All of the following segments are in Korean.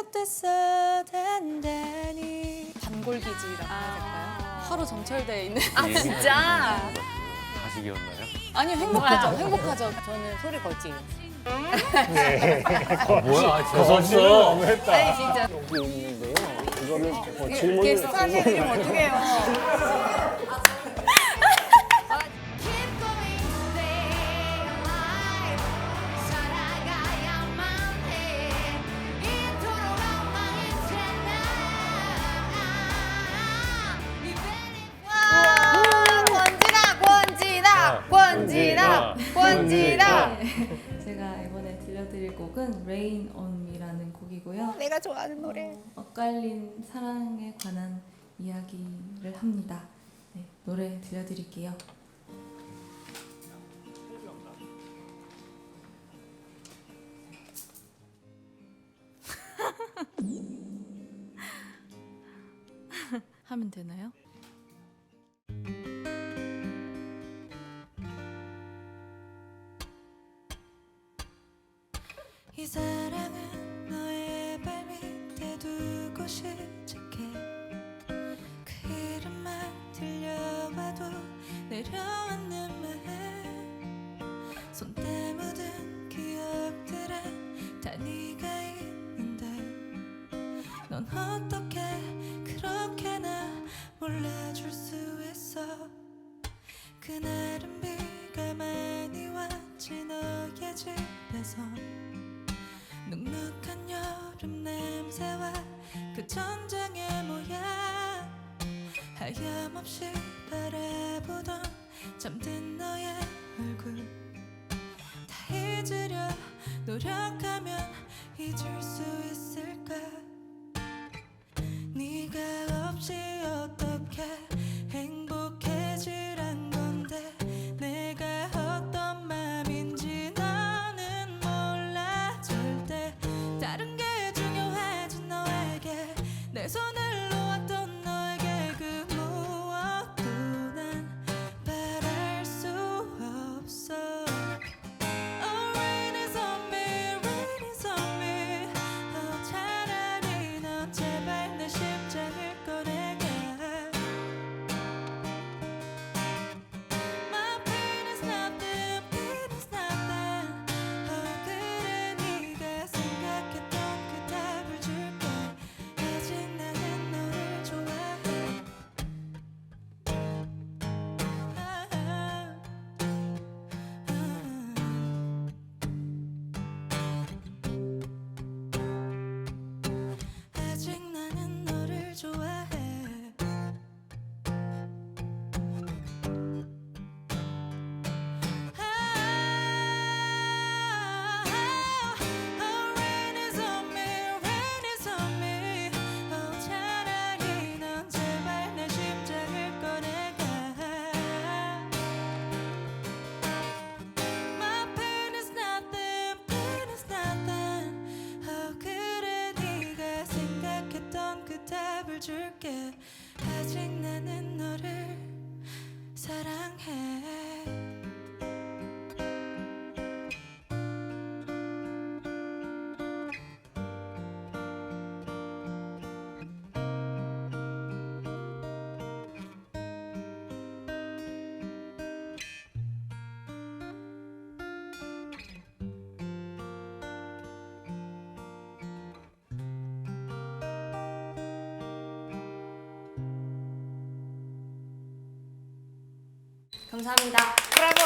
잘못됐어 단단히 단골기지라고 해야 될까요? 하루 점철돼 있는. 아 진짜? 가식이었나요? 아니요, 행복하죠. 행복하죠. 저는 소리 걷지. 뭐야? 거슬 졌어. 너무했다. 아니 진짜 여기 있는데요. 이거를 이렇게 질문을 스타일리면 어떡해요? Keep going, stay alive. 살아가야만 해. 이토록 엉망이잖아. 권지다. 제가 이번에 들려드릴 곡은 Rain on Me라는 곡이고요. 내가 좋아하는 노래. 엇갈린 사랑에 관한 이야기를 합니다. 네, 노래 들려드릴게요. 하면 되나요? 이 사랑은 너의 발밑에 두고 시작해. 그 이름만 들려봐도 내려앉는 마음. 손때 묻은 기억들에 다 네가 있는데 넌 어떻게 그렇게나 몰라줄 수 있어. 그날은 비가 많이 왔지 너의 집에서. 눅눅한 여름 냄새와 그 천장의 모양. 하염없이 바라보던 잠든 너의 얼굴. 다 잊으려 노력하면 잊을 수 있을까. 네가 없이 어떻게 행복해지란 건데. 내가 어떤 맘인지 너는 몰라 절대. 다른 게 중요하지 너에게. 내 손을 놓았던 너에게 그 무엇도 난 바랄 수 없어. Oh, rain is on me, rain is on me. Oh, 차라리 넌 제발 내 심장을 꺼내가. My pain is nothing, pain is nothing. Oh, 그래 네가 생각했던 그 답을 줄게. 아직 나는 너를 좋아해. 아직 나는 너를 좋아해. Oh, rain is on me, rain is on me. Oh, 차라리 넌 제발 내 심장을 꺼내가. My pain is nothing, pain is nothing. Oh, 그래 네가 생각했던 그 답을 줄게. 아직 나는 너를 사랑해. 감사합니다. 브라보.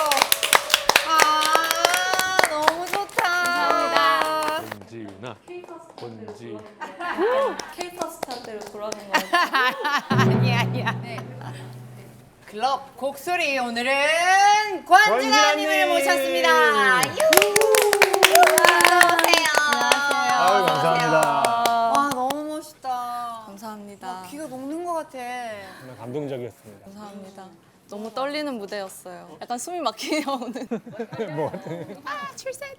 아 너무 좋다. 감사합니다. 권지나. 권지. K-pop 스타대로 돌아가는 거 같아요. 아니야. 네. 클럽 곡소리 오늘은 권진아님을 모셨습니다. 안녕하세요. 아유, 감사합니다. 와 너무 멋있다. 감사합니다. 귀가 녹는 것 같아. 정말 감동적이었습니다. 감사합니다. 너무 떨리는 무대였어요. 약간 숨이 막히려오는. 뭐 출산.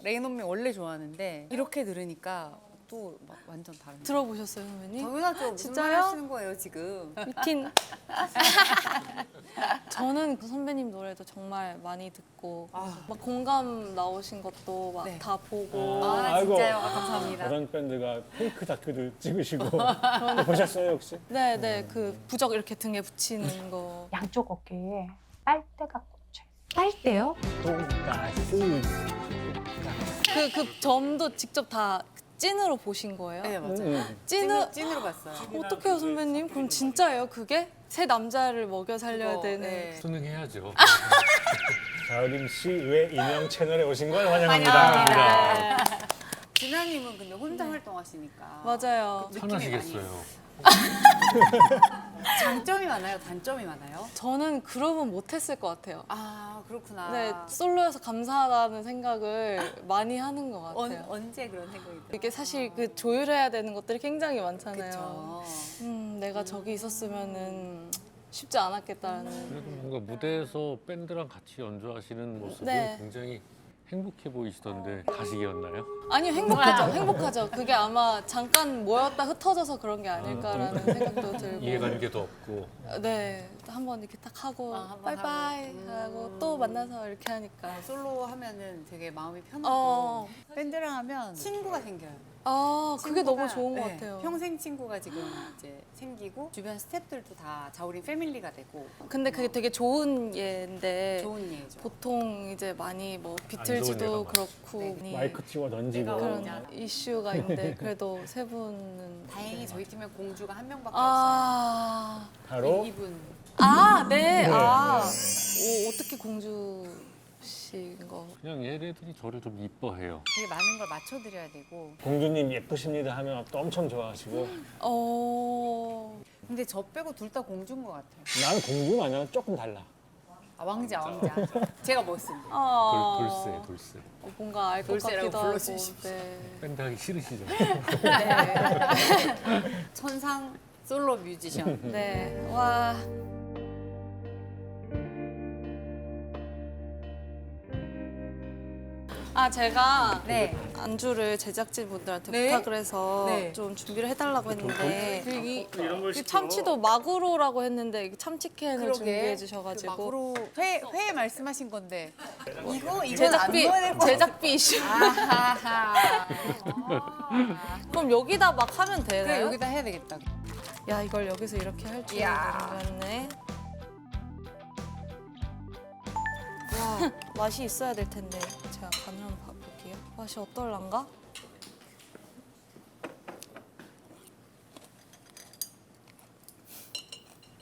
레인온미 원래 좋아하는데 이렇게 들으니까 또 막 완전 다른. 들어보셨어요, 선배님? 당연하죠. 무슨 진짜요? 말 하시는 거예요 지금? 미친. 저는 그 선배님 노래도 정말 많이 듣고 막 공감 나오신 것도 막 네. 다 보고 아, 아이고. 진짜요? 감사합니다. 다른 밴드가 페이크 다큐도 찍으시고 보셨어요 혹시? 네네 그 부적 이렇게 등에 붙이는 거 양쪽 어깨에 빨대가 꽂혀요. 빨대요? 돈가스. 그 점도 직접 다 찐으로 보신 거예요? 네 맞아요. 찐으로 봤어요. 어떡해요 선배님? 그럼 진짜예요 그게? 새 남자를 먹여 살려야 그거, 되는 네. 수능해야죠. 자우림 씨 외 인형 채널에 오신 걸 환영합니다. 진아님은 근데 혼자 활동하시니까 맞아요. 편하시겠어요. 장점이 많아요? 단점이 많아요? 저는 그룹은 못했을 것 같아요. 아 그렇구나. 네, 솔로여서 감사하다는 생각을 많이 하는 것 같아요. 언제 그런 생각이 들어요? 이게 사실 그 조율해야 되는 것들이 굉장히 많잖아요. 그쵸. 내가 저기 있었으면은 쉽지 않았겠다라는. 그래도 뭔가 무대에서 밴드랑 같이 연주하시는 모습이 네. 굉장히 행복해 보이시던데 가식이었나요? 아니요, 행복하죠. 행복하죠. 그게 아마 잠깐 모였다 흩어져서 그런 게 아닐까라는 생각도 들고. 이해관계도 없고. 네, 한번 이렇게 딱 하고 한번 바이바이 하고 또 만나서 이렇게 하니까. 솔로 하면은 되게 마음이 편하고 어, 밴드랑 하면 친구가 생겨요. 그게 너무 친구가, 좋은 것 네, 같아요. 평생 친구가 지금 이제 생기고 주변 스태프들도 다 자우림 패밀리가 되고 근데 그게 되게 좋은 예인데 좋은 예죠. 보통 이제 많이 뭐 좋은 비틀즈도 예가 그렇고 네. 마이크 치워 던지고. 그런 이슈가 있는데 그래도 세 분은 다행히 저희 팀에 공주가 한 명밖에 아, 없어요. 바로 이분 네. 네. 오, 어떻게 공주신 거? 그냥 얘네들이 저를 좀 이뻐해요. 되게 많은 걸 맞춰드려야 되고 공주님 예쁘십니다 하면 또 엄청 좋아하시고 근데 저 빼고 둘 다 공주인 것 같아요. 나는 공주는 아니야 조금 달라. 아, 왕자. 제가 멋있습니다. 돌쇠. 뭔가 알 것 돌쇠라고 같기도 하고. 불러주십시오. 네. 밴드 하기 싫으시죠? 천상 솔로 뮤지션. 네. 와. 제가 네. 안주를 제작진분들한테 네? 부탁을 해서 네. 좀 준비를 해달라고 했는데 이런 걸 이 참치도 마구로라고 했는데 이게 참치캔을 준비해 주셔가지고 막으로 회 말씀하신 건데 이거 제작비 안 넣어야 될것 제작비 이슈. 아하하. 그럼 여기다 막 하면 그래 되나요? 여기다 해야 되겠다. 야 이걸 여기서 이렇게 할 줄은 이야. 몰랐네. 와 맛이 있어야 될 텐데 제가 간을 한번 봐볼게요. 맛이 어떨란가?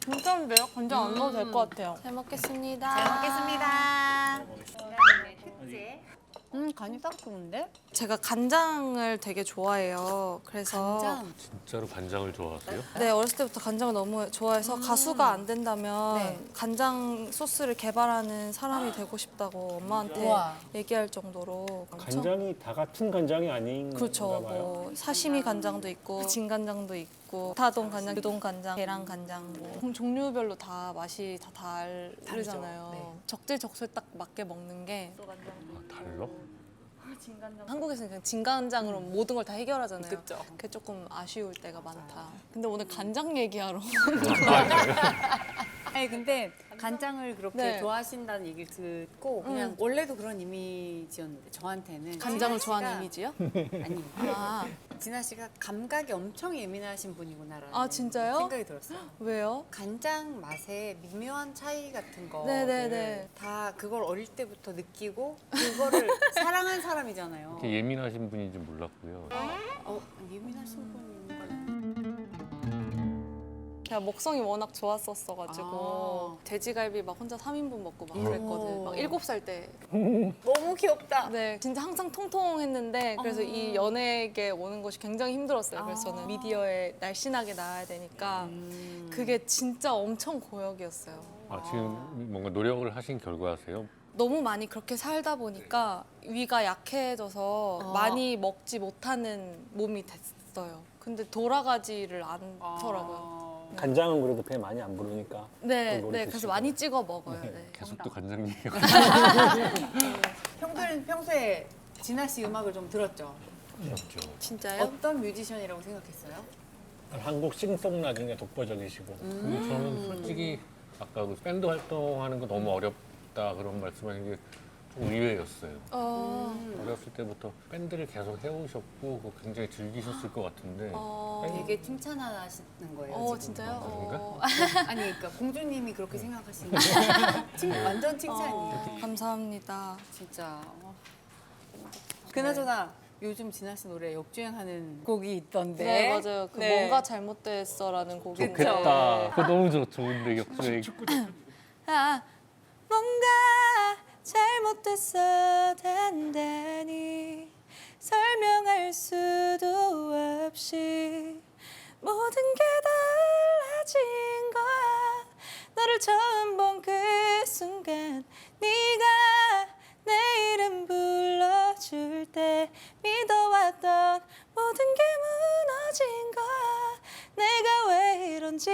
괜찮은데요? 간장 안 넣어도 될 것 같아요. 잘 먹겠습니다. 잘 먹겠습니다. 간이 딱 좋은데? 제가 간장을 되게 좋아해요. 그래서 간장. 진짜로 간장을 좋아하세요? 네, 어렸을 때부터 간장을 너무 좋아해서 가수가 안 된다면 네. 간장 소스를 개발하는 사람이 되고 싶다고 엄마한테 우와. 얘기할 정도로 엄청 간장이 다 같은 간장이 아닌가 그렇죠. 봐요. 뭐 사시미 간장도 있고 진간장도 있고 타동 간장, 유동 간장, 계란 간장 뭐 종류별로 다 맛이 다 다르잖아요. 네. 적재적소에 딱 맞게 먹는 게 아, 달러? 한국에서는 그냥 진간장으로 모든 걸 다 해결하잖아요. 그쵸. 그게 조금 아쉬울 때가 많다. 근데 오늘 간장 얘기하러 아니 근데 간장을 그렇게 네. 좋아하신다는 얘기를 듣고 그냥 원래도 그런 이미지였는데 저한테는 간장을 진아 좋아하는 씨가- 이미지요? 아니 아, 진아 씨가 감각이 엄청 예민하신 분이구나라는 아, 진짜요? 생각이 들었어요. 왜요? 간장 맛의 미묘한 차이 같은 거 네네네. 다 그걸 어릴 때부터 느끼고 그거를 사랑한 사람이잖아요. 이렇게 예민하신 분인지 몰랐고요. 예민하신 분인가요? 제가 먹성이 워낙 좋았었어가지고 돼지갈비 막 혼자 3인분 먹고 막 그랬거든. 막 7살 때. 너무 귀엽다. 네, 진짜 항상 통통했는데 그래서 이 연예계 오는 것이 굉장히 힘들었어요. 그래서 저는 미디어에 날씬하게 나와야 되니까 그게 진짜 엄청 고역이었어요. 아, 지금 뭔가 노력을 하신 결과세요? 너무 많이 그렇게 살다 보니까 위가 약해져서 많이 먹지 못하는 몸이 됐어요. 근데 돌아가지를 않더라고요. 간장은 그래도 배 많이 안 부르니까. 네, 그걸 네, 드시고. 그래서 많이 찍어 먹어요. 네. 계속 또 간장 얘기가. 평소에 진아 씨 음악을 좀 들었죠? 하셨죠. 진짜요? 어떤 뮤지션이라고 생각했어요? 한국 싱송라딩의 독보적이시고 저는 솔직히 아까 그 밴드 활동하는 거 너무 어렵다 그런 말씀하신 게 좀 의외였어요. 어렸을 때부터 밴드를 계속 해오셨고 그거 굉장히 즐기셨을 것 같은데 되게 칭찬하시는 거예요. 지금. 진짜요? 아니 그러니까 공주님이 그렇게 생각하시는 거 완전 칭찬이에요. 감사합니다. 진짜. 그나저나 요즘 진아 씨 노래 역주행하는 곡이 있던데. 네, 맞아요. 그 네. 뭔가 잘못됐어라는 곡인데. 좋겠다. 그거 너무 좋은데 역주행. 아, 뭔가 잘못됐어 단단히 설명할 수도 없이 모든 게 달라진 거야 너를 처음 본 그 순간 네가 내 이름 불러줄 때 믿어왔던 모든 게 무너진 거야 내가 왜 이런지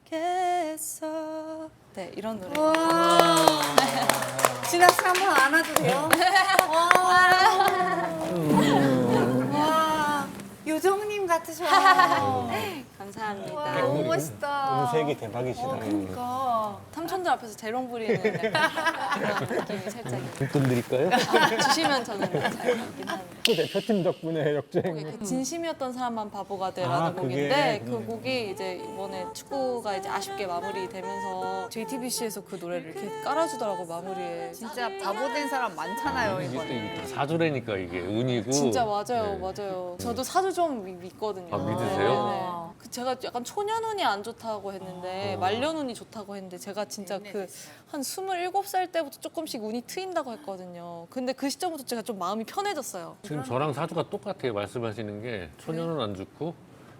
모르겠어 네 이런 노래 진아 씨 한 번 안아도 돼요? 와, 요정님 같으셔. 감사합니다. 와, 너무 멋있다. 음색이 대박이시다. 그러니까. 삼촌들 앞에서 재롱 부리는 약간 그런 느낌이 살짝 돈 드릴까요? 주시면 저는 잘 받긴 하는데 또 대표팀 덕분에 역주행. 그 진심이었던 사람만 바보가 돼라는 아, 곡인데 그게, 그 곡이 이제 이번에 축구가 이제 아쉽게 마무리되면서 JTBC에서 그 노래를 이렇게 깔아주더라고 마무리에 진짜 바보 된 사람 많잖아요, 이게 또 이번에. 이게 사주래니까 이게 운이고. 진짜 맞아요, 네. 맞아요. 저도 사주 좀 믿거든요. 아, 믿으세요? 네. 그 제가 약간 초년운이 안 좋다고 했는데 말년운이 좋다고 했는데 제가 진짜 그 한 27살 때부터 조금씩 운이 트인다고 했거든요. 근데 그 시점부터 제가 좀 마음이 편해졌어요. 지금 저랑 사주가 똑같아요. 말씀하시는 게 초년은 안 좋고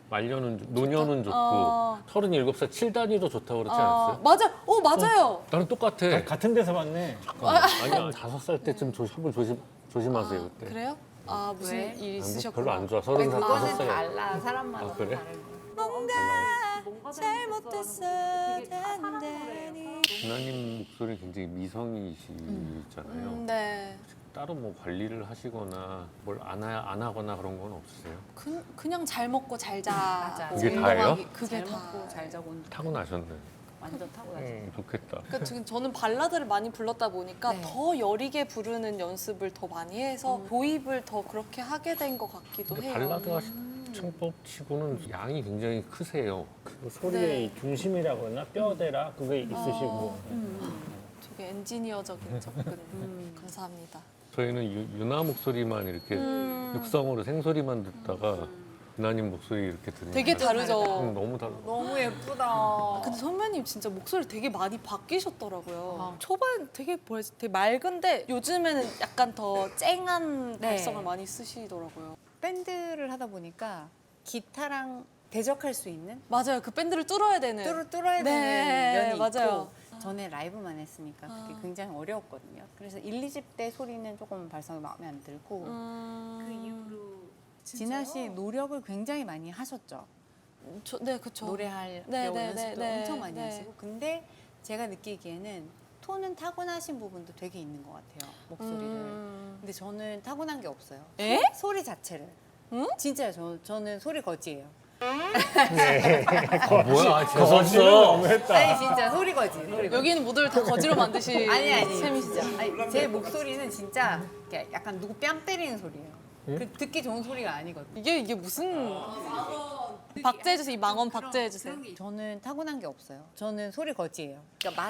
말년은 노년은 좋고 어. 37살 7단위도 좋다고 그러지 않았어요? 맞아, 맞아요. 나는 똑같아. 같은 데서 봤네. 아니야 5살 때쯤 협을 조심하세요 그때. 그래요? 아 무슨 왜? 일이 아, 뭐 있으셨구나. 별로 안 좋아. 아니, 그거는 35살. 달라. 사람마다 아, 그래? 다르고. 뭔가 잘못됐어 단단히 준하님 목소리 굉장히 미성이시잖아요. 네. 따로 뭐 관리를 하시거나 뭘 안 하거나 그런 건 없으세요? 그냥 잘 먹고 잘 자. 맞아. 그게 다예요? 그게 잘 다. 먹고 잘 자고 타고나셨네. 완전 타고 나죠. 좋겠다. 그러니까 지금 저는 발라드를 많이 불렀다 보니까 네. 더 여리게 부르는 연습을 더 많이 해서 도입을 더 그렇게 하게 된 것 같기도 근데 해요. 발라드 창법 치고는 양이 굉장히 크세요. 그 소리의 네. 이 중심이라고 하나 뼈대라 그게 있으시고. 되게 엔지니어적인 접근. 감사합니다. 저희는 유나 목소리만 이렇게 육성으로 생소리만 듣다가 유나님 목소리 이렇게 들으니까 되게 다르죠. 너무 다르. 너무 예쁘다. 근데 선배님 진짜 목소리 되게 많이 바뀌셨더라고요. 아. 초반 되게 뭐지? 되게 맑은데 요즘에는 약간 더 쨍한 네. 발성을 많이 쓰시더라고요. 밴드를 하다 보니까 기타랑 대적할 수 있는 맞아요. 그 밴드를 뚫어야 되는. 뚫어야 네, 되는 면이 맞아요. 있고 전에 라이브만 했으니까 그게 아. 굉장히 어려웠거든요. 그래서 1, 2집 때 소리는 조금 발성이 마음에 안 들고 그 이후로 진아 씨 노력을 굉장히 많이 하셨죠. 네, 그쵸. 노래하려고 네, 네, 연습도 네, 네, 엄청 많이 네. 하시고 근데 제가 느끼기에는 톤은 타고나신 부분도 되게 있는 것 같아요. 목소리를. 근데 저는 타고난 게 없어요. 에? 소리 자체를. 진짜요. 저는 소리 거지예요. 뭐야? 거짓말 재수없어. 너무했다. 아니 진짜 소리 거지. 소리 거지. 여기는 모두를 다 거지로 만드시 아니 셈이시죠? 아니, 제 목소리는 진짜 이렇게 약간 누구 뺨 때리는 소리예요. 그 듣기 좋은 소리가 아니거든요. 이게 무슨 박제해주세요. 이 망원 박제해주세요. 저는 타고난 게 없어요. 저는 소리 거지예요. 그러니까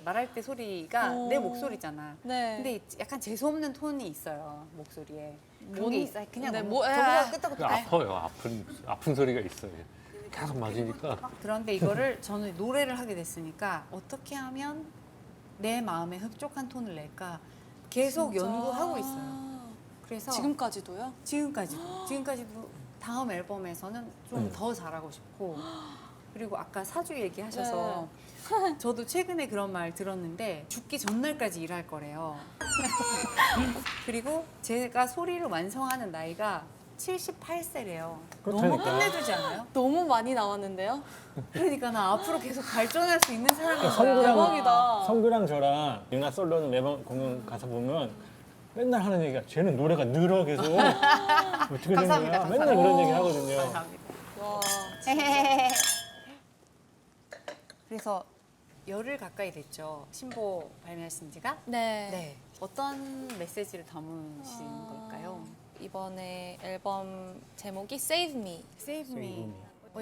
말할 때 소리가 어. 내 목소리잖아. 네. 근데 약간 재수 없는 톤이 있어요 목소리에. 그런 게 있어요. 그냥 네, 너무 뭐- 저보다 끄떡끄떡 아파요. 아픈 소리가 있어요. 계속 맞으니까. 그런데 이거를 저는 노래를 하게 됐으니까 어떻게 하면 내 마음에 흡족한 톤을 낼까 계속 연구하고 있어요. 그래서 지금까지도요? 지금까지도 다음 앨범에서는 좀 더 잘하고 싶고 그리고 아까 사주 얘기하셔서 저도 최근에 그런 말 들었는데 죽기 전날까지 일할 거래요. 그리고 제가 소리를 완성하는 나이가 78세래요. 너무 그렇다니까. 끝내주지 않아요? 너무 많이 나왔는데요? 그러니까 나 앞으로 계속 발전할 수 있는 사람인 거야. 성구랑 대박이다. 성규랑 저랑 유나 솔로는 매번 공연 가서 보면 맨날 하는 얘기가 쟤는 노래가 늘어 계속 어떻게 된 감사합니다, 거야? 맨날 그런 얘기 오, 하거든요. 감사합니다. 와, 그래서 열흘 가까이 됐죠. 신보 발매하신 지가. 네. 네. 어떤 메시지를 담으신 걸까요? 이번에 앨범 제목이 Save Me. Save Me.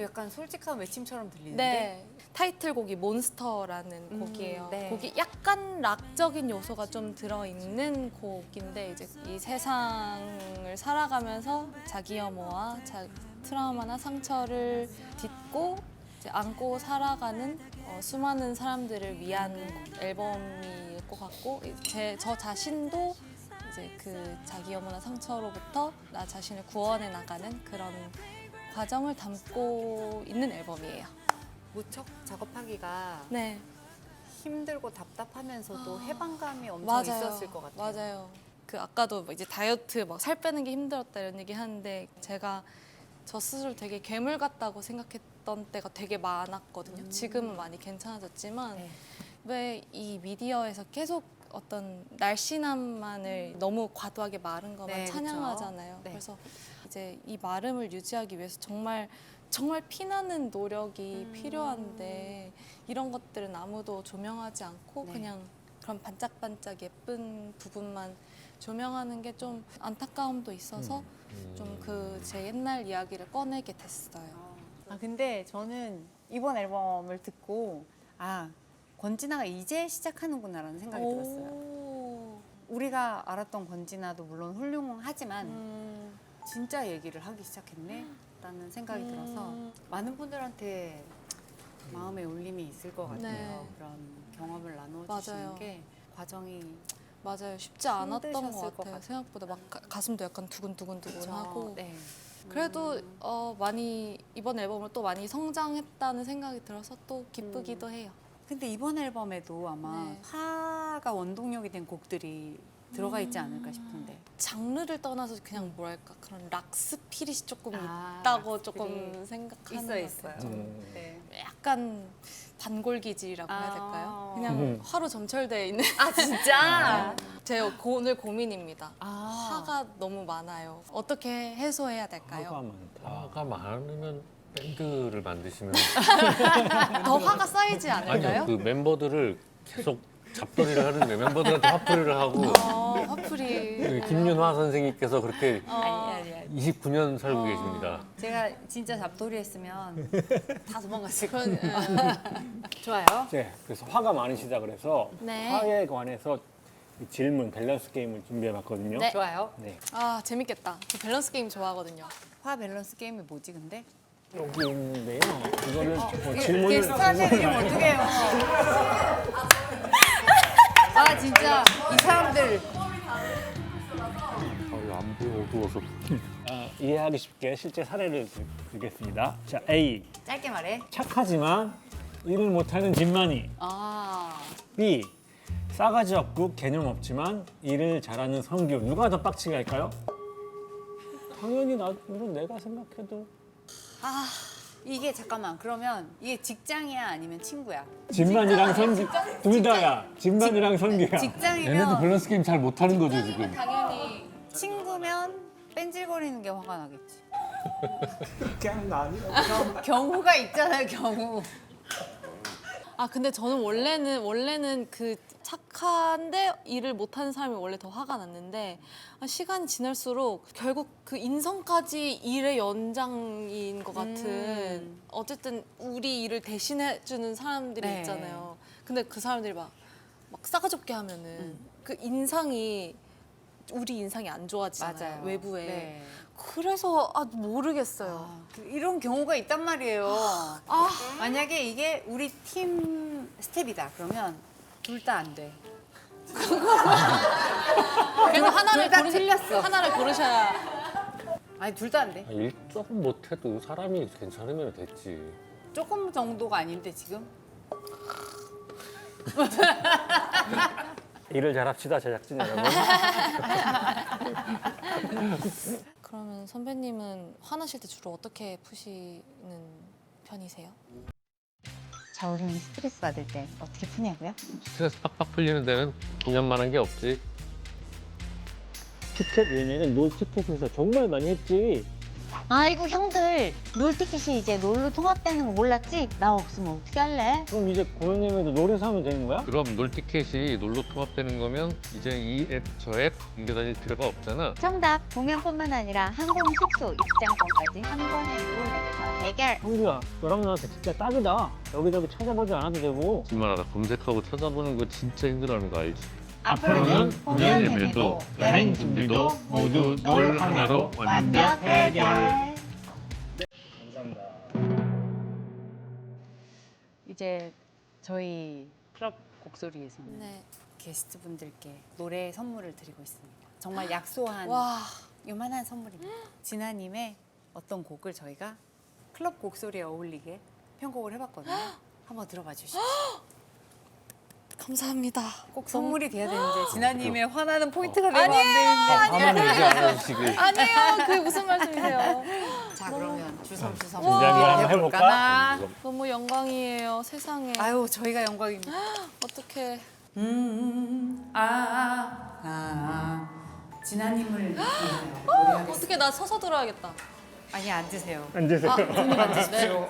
약간 솔직한 외침처럼 들리는데. 네. 타이틀곡이 몬스터라는 곡이에요. 네. 곡이 약간 락적인 요소가 좀 들어있는 곡인데 이제 이 세상을 살아가면서 자기 혐오와 트라우마나 상처를 딛고 이제 안고 살아가는 수많은 사람들을 위한 앨범일 것 같고 저 자신도 이제 그 자기 혐오나 상처로부터 나 자신을 구원해 나가는 그런 과정을 담고 있는 앨범이에요. 무척 작업하기가 네. 힘들고 답답하면서도 해방감이 엄청 맞아요. 있었을 것 같아요. 맞아요. 그 아까도 이제 다이어트 막 살 빼는 게 힘들었다 이런 얘기 하는데 제가 저 스스로 되게 괴물 같다고 생각했던 때가 되게 많았거든요. 지금은 많이 괜찮아졌지만 네. 왜 이 미디어에서 계속 어떤 날씬함만을 너무 과도하게 마른 것만 네, 찬양하잖아요. 그쵸. 네. 그래서 이제 이 마름을 유지하기 위해서 정말 피나는 노력이 필요한데 이런 것들은 아무도 조명하지 않고 네. 그냥 그런 반짝반짝 예쁜 부분만 조명하는 게 좀 안타까움도 있어서 좀 그 제 옛날 이야기를 꺼내게 됐어요. 근데 저는 이번 앨범을 듣고 권진아가 이제 시작하는구나라는 생각이 들었어요. 오. 우리가 알았던 권진아도 물론 훌륭하지만 음. 진짜 얘기를 하기 시작했네 라는 생각이 들어서 많은 분들한테 마음의 울림이 있을 것 같아요. 네. 그런 경험을 나눠주시는 맞아요. 게 과정이 맞아요. 쉽지 않았던 것 힘드셨을 것 같아요. 같아요. 생각보다 막 가슴도 약간 두근두근두근하고 네. 그래도 많이 이번 앨범으로 또 많이 성장했다는 생각이 들어서 또 기쁘기도 해요. 근데 이번 앨범에도 아마 네. 화가 원동력이 된 곡들이 들어가 있지 않을까 싶은데. 장르를 떠나서 그냥 뭐랄까 그런 락 스피릿이 조금 아, 있다고 락 조금 스피릿. 생각하는 있어요, 것 같아요. 있어요. 음. 네. 약간 반골기질이라고 해야 아. 될까요? 그냥 화로 점철되어 있는 진짜? 제 오늘 고민입니다. 아. 화가 너무 많아요. 어떻게 해소해야 될까요? 화가 많다. 화가 많으면 밴드를 만드시면 더 화가 쌓이지 않을까요? 아니요 그 멤버들을 계속 잡돌이를 하는데 멤버들한테 화풀이를 하고 화풀이. 그 김윤화 선생님께서 그렇게 아니. 29년 살고 계십니다. 제가 진짜 잡돌이 했으면 다 도망갔을 그런, 거예요. 좋아요. 네, 그래서 화가 많으시다 그래서 네. 화에 관해서 질문, 밸런스 게임을 준비해봤거든요. 네. 좋아요. 네. 아 재밌겠다. 저 밸런스 게임 좋아하거든요. 화 밸런스 게임이 뭐지 근데? 여기 있는데요. 이거를 질문을 게스트한테 드리면 어떡해요. 진짜 이 사람들 안 보여 어두워서. 이해하기 쉽게 실제 사례를 들겠습니다. 자, A. 짧게 말해. 착하지만 일을 못하는 집만이. B. 싸가지 없고 개념 없지만 일을 잘하는 성규. 누가 더 빡치게 할까요? 당연히 물론 내가 생각해도 이게 잠깐만 그러면 이게 직장이야 아니면 친구야? 집만이랑 성규 둘 다야. 집만이랑 성규야. 얘네도 직장이면 밸런스 게임 잘 못하는 거죠 지금. 당연히. 친구면 뺀질거리는 게 화가 나겠지. 그냥 아니야. 경우가 있잖아요 경우. 근데 저는 원래는 그 착한데 일을 못하는 사람이 원래 더 화가 났는데 시간이 지날수록 결국 그 인성까지 일의 연장인 것 같은 어쨌든 우리 일을 대신해주는 사람들이 네. 있잖아요. 근데 그 사람들이 막 싸가지 없게 하면은 그 인상이 우리 인상이 안 좋아지잖아요. 맞아요. 외부에. 네. 그래서 모르겠어요. 이런 경우가 있단 말이에요. 만약에 이게 우리 팀 스텝이다 그러면 둘 다 안 돼. 그래서 하나를 둘다 틀렸어. 하나를 고르셔야. 아니 둘 다 안 돼. 일 조금 못해도 사람이 괜찮으면 됐지. 조금 정도가 아닌데 지금. 일을 잘합시다 제작진 여러분. 그러면 선배님은 화나실 때 주로 어떻게 푸시는 편이세요? 자우림이 스트레스 받을 때 어떻게 푸냐고요? 스트레스 팍팍 풀리는 데는 공연만한 게 없지. 롤티켓 얘네는 롤티켓에서 정말 많이 했지. 아이고 형들 롤티켓이 이제 롤로 통합되는 거 몰랐지? 나 없으면 어떻게 할래? 그럼 이제 고현님에도 롤에서 하면 되는 거야? 그럼 롤티켓이 롤로 통합되는 거면 이제 이 앱 저 앱 옮겨 다닐 필요가 없잖아. 정답. 공연뿐만 아니라 항공 숙소 입장권까지 한 번에 롤에서 해결. 형규야, 너랑 나한테 진짜 딱이다. 여기저기 찾아보지 않아도 되고. 지만아, 검색하고 찾아보는 거 진짜 힘들어하는 거 알지? 앞으로는 공연 예매도 여행 준비도 모두 롤 하나로 완벽 해결. 이제 저희 클럽 곡소리에서는 네. 게스트분들께 노래 선물을 드리고 있습니다. 정말 약소한 와. 요만한 선물입니다. 진아님의 어떤 곡을 저희가 클럽 곡소리에 어울리게 편곡을 해봤거든요. 한번 들어봐 주시죠. 감사합니다. 꼭 선물이 돼야 되는데 진아님의 화나는 포인트가 되면 안 되는데. 화면 얘기 안 해주시길. 아니에요. 그게 무슨 말씀이세요? 자 그러면 주섬주섬 준비한 거 한번 해볼까? 너무 영광이에요. 세상에. 아유 저희가 영광입니다. 어떻게 진아님을 위하여 노래하겠습니다. 어떻게 나 서서 들어야겠다. 아니 앉으세요. 앉으세요. 앉으십시오.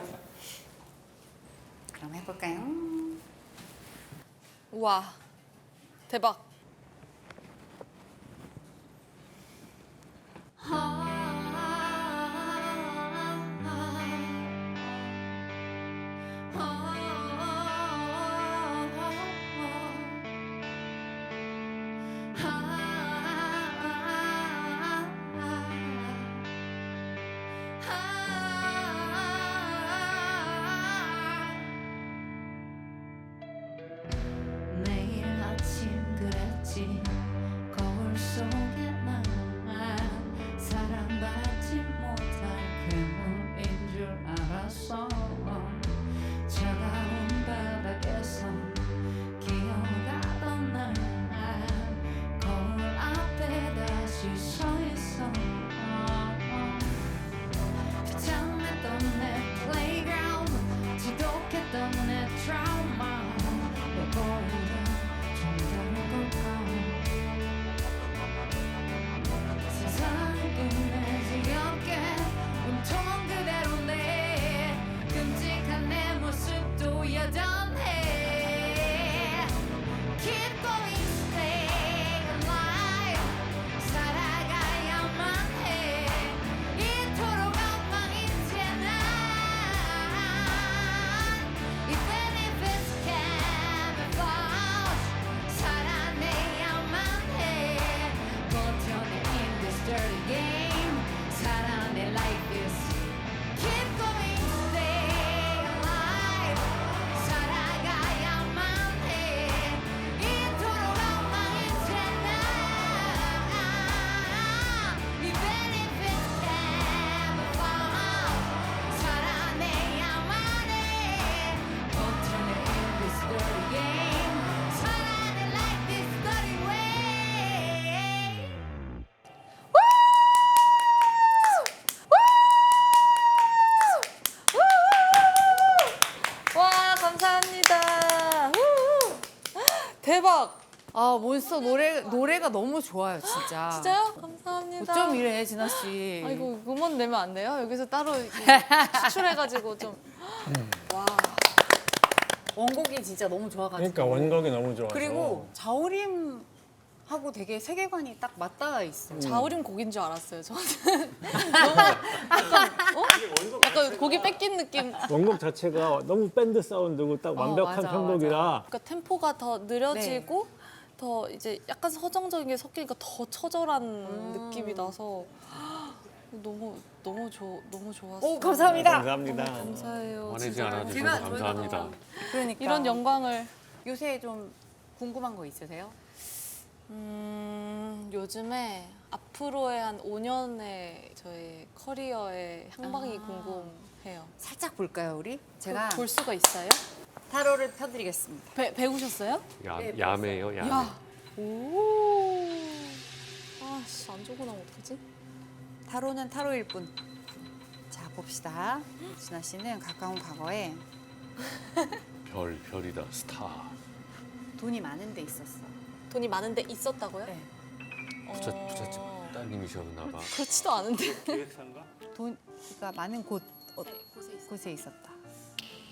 그럼 해볼까요? 우와. 대박. 매일 아침 그랬지 거울 속에 난 사랑받지 못할 괴물인 줄 알았어 차가운 바닥에서 기어가던 날 거울 앞에 다시 서 있어 비참했던 내 플레이그라운드 지독했던 내 트라우마 내 거울은 좀 다른 걸까 세상을 끝내지 없게 온통 그대로인데 끔찍한 내 모습도 여전해 Keep going, stay alive 살아가야만 해 이토록 엉망인 채난 Even if it's camouflage 살아내야만 해 버텨내 in this dirty game 살아내 like this Keep going, stay alive 살아가야만 해 이토록 엉망인 채난 Even if it's camouflage 살아내야만 해 버텨내 in this dirty game 살아내 like this dirty way 와, 감사합니다. 우후. 대박. 아 몬스터 노래가 너무 좋아요 진짜. 진짜요? 감사합니다. 어쩜 이래 진아 씨. 아이고, 음원 내면 안 돼요? 여기서 따로 이렇게 추출해가지고 좀. 와. 원곡이 진짜 너무 좋아가지고. 그러니까 원곡이 너무 좋아서. 그리고 자우림하고 되게 세계관이 딱 맞닿아 있어요. 자우림 곡인 줄 알았어요. 저는 너무 약간 곡이 뺏긴 느낌. 원곡 자체가 너무 밴드 사운드고 딱 완벽한 맞아, 편곡이라 그러니까 템포가 더 느려지고 더 이제 약간 서정적인 게 섞이니까 더 처절한 느낌이 나서 너무 좋았어요. 오 감사합니다. 감사합니다. 감사해요. 화내지 진짜. 않아주셔서 제가 감사합니다. 그러니까 이런 영광을. 요새 좀 궁금한 거 있으세요? 요즘에 앞으로의 한 5년의 저의 커리어의 향방이 궁금해요. 살짝 볼까요 우리? 제가 볼 수가 있어요? 타로를 펴드리겠습니다. 배우셨어요? 야매요, 야매. 야. 오. 아씨, 안 좋고 나면 어떡하지? 타로는 타로일 뿐. 자 봅시다. 진아 씨는 가까운 과거에 별이다, 스타. 돈이 많은 데 있었어. 돈이 많은데 있었다고요? 네. 부잣집. 기자님이셨나 봐. 그렇지도 않은데. 기획사인가? 돈가 많은 곳에 있었다.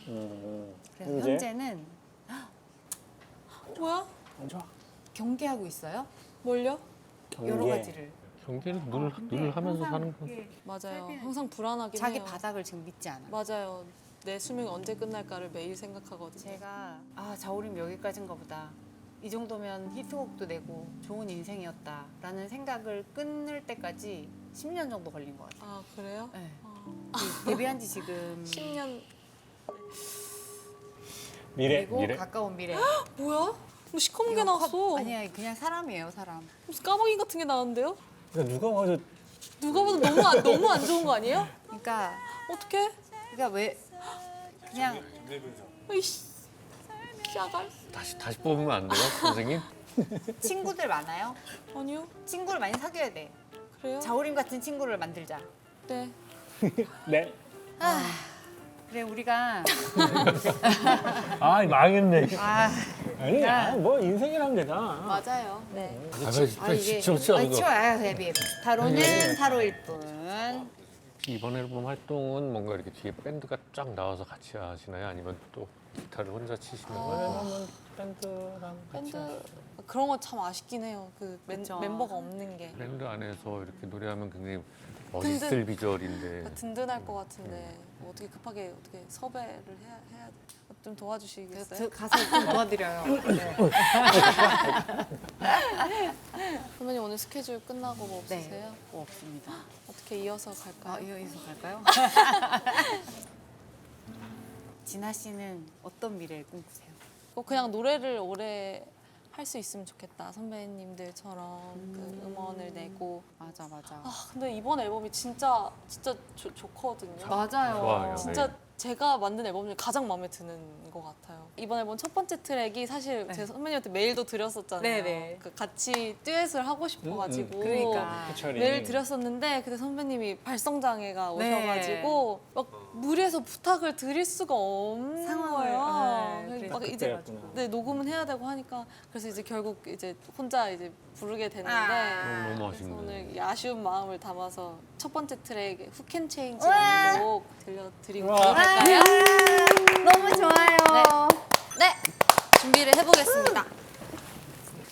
그래서 현재? 현재는 뭐야? 안 좋아. 경계하고 있어요. 뭘요? 여러 가지를. 경제는 늘 하면서 사는 거. 맞아요. 항상 불안하긴 자기 해요. 바닥을 지금 믿지 않아. 맞아요. 내 수명이 언제 끝날까를 매일 생각하거든요. 제가 자우림 여기까지인가 보다. 이 정도면 히트곡도 내고 좋은 인생이었다라는 생각을 끊을 때까지 10년 정도 걸린 것 같아요. 아 그래요? 네. 데뷔한 지 지금 10년. 미래. 그리고 미래. 가까운 미래. 뭐야? 뭐 시커먼 게 나왔어. 아니야, 그냥 사람이에요, 사람. 무슨 까마귀 같은 게 나왔는데요? 그러니까 누가 봐도 누가 봐도 너무 안 좋은 거 아니에요? 그러니까 어떡해? 왜 그냥 이씨. 샤갈? 다시 뽑으면 안 돼요, 선생님? 친구들 많아요? 아니요. 친구를 많이 사귀어야 돼. 그래요? 자우림 같은 친구를 만들자. 네. 네. 그래, 우리가 아 망했네. 그러니까 뭐 인생이란 게 다. 맞아요. 네. 이게 치워 그거. 치워요, 데뷔. 타로는 타로일 뿐. 이번 앨범 활동은 뭔가 이렇게 뒤에 밴드가 쫙 나와서 같이 하시나요? 아니면 또 기타를 혼자 치시는 거예요? 밴드랑 같이. 밴드 그런 거 참 아쉽긴 해요. 그 그쵸. 멤버가 없는 게 밴드 안에서 이렇게 노래하면 굉장히 멋있을 비주얼인데 든든할 것 같은데 뭐 어떻게 급하게 어떻게 섭외를 해야 돼? 좀 도와주시겠어요? 가서 좀 도와드려요. 네. 선배님 오늘 스케줄 끝나고 뭐 네. 없으세요? 뭐 없습니다. 어떻게 이어서 갈까요? 이어서 갈까요? 진아 씨는 어떤 미래를 꿈꾸세요? 그냥 노래를 오래 할 수 있으면 좋겠다. 선배님들처럼 그 음원을 내고. 맞아. 근데 이번 앨범이 진짜 좋거든요. 맞아요. 좋아요. 진짜 네. 제가 만든 앨범 중에 가장 마음에 드는 것 같아요. 이번 앨범 첫 번째 트랙이 사실 네. 제 선배님한테 메일도 드렸었잖아요. 네네. 그 같이 듀엣을 하고 싶어가지고 그러니까. 메일 드렸었는데 그때 선배님이 발성장애가 네. 오셔가지고 막 무리해서 부탁을 드릴 수가 없는 상황을, 거예요. 네, 막 이제 그때였구나. 네, 녹음은 해야 되고 하니까 그래서 이제 결국 이제 혼자 이제 부르게 됐는데 너무 그래서 아쉽네. 오늘 이 아쉬운 마음을 담아서 첫 번째 트랙 Who Can Change라는 곡 들려드리고 갈까요? 너무 좋아요. 네, 준비를 해보겠습니다.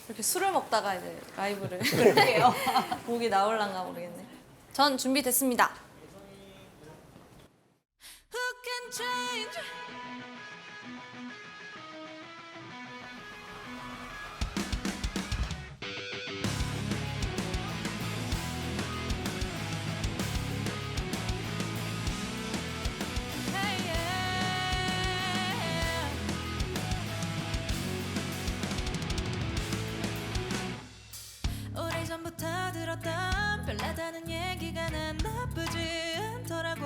이렇게 술을 먹다가 이제 라이브를 할게요. 곡이 나올란가 모르겠네. 전 준비됐습니다. Who can change? Hey, yeah. 오래전부터 들었던 별나다는 얘기가 난 나쁘지 않더라고.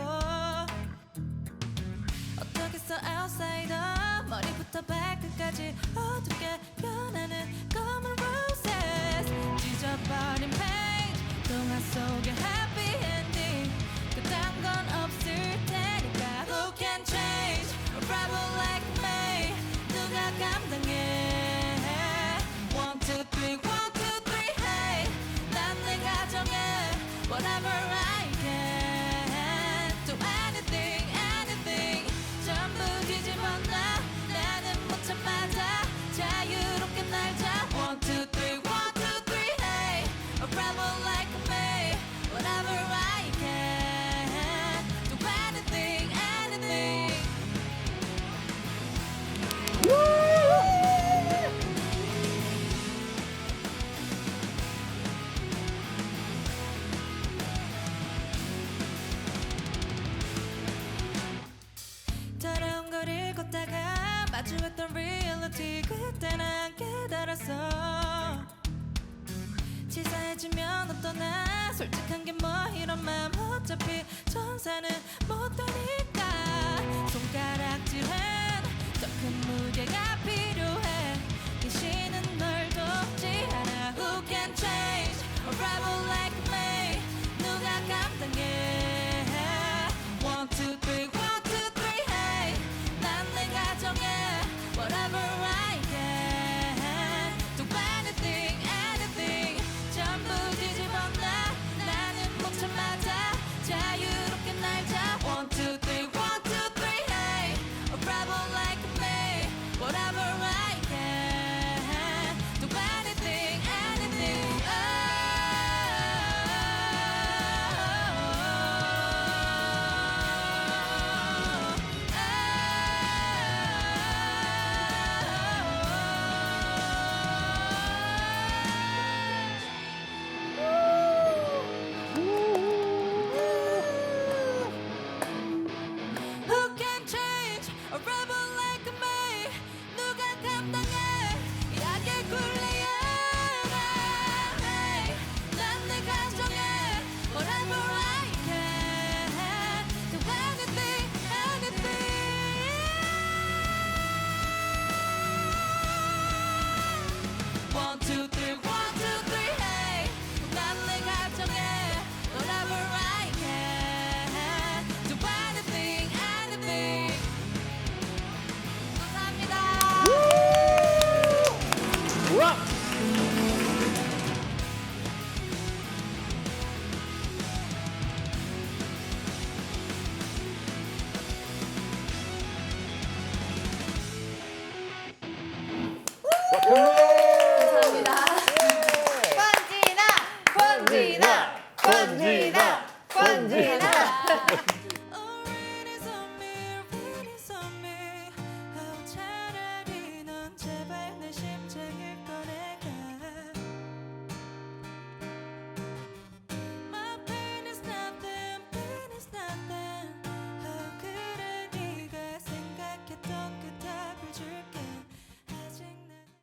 어떻겠어 outsider 머리부터 발끝까지 어둡게 변하는 검은 roses 찢어버린 page 동화 속의 happy ending 그딴 건 없을 테니까 Who can change a rebel like me 누가 감당해 1, 2, 3, 1, 2, 3 hey 난 내 가정에 whatever I can do anything anything 전부 뒤집어놔 나는 못 참아자 자유롭게 날자 1, 2, 3, 1, 2, 3 hey a rebel like me whatever I can do anything anything 더러운 거리를 걷다가 마주했던 reality 그때 난 깨달았어 치사해지면 어떠나 솔직한 게 뭐 이런 마음 어차피 천사는 못하니까 손가락질은 더 큰 무게가 필요해 귀신은 널 돕지 않아 Who can change a rebel like me 누가 감당해 1, 2, 3, 1, 2, 3 hey 난 내 가정에 whatever I can do anything anything 전부 뒤집어놔 금메달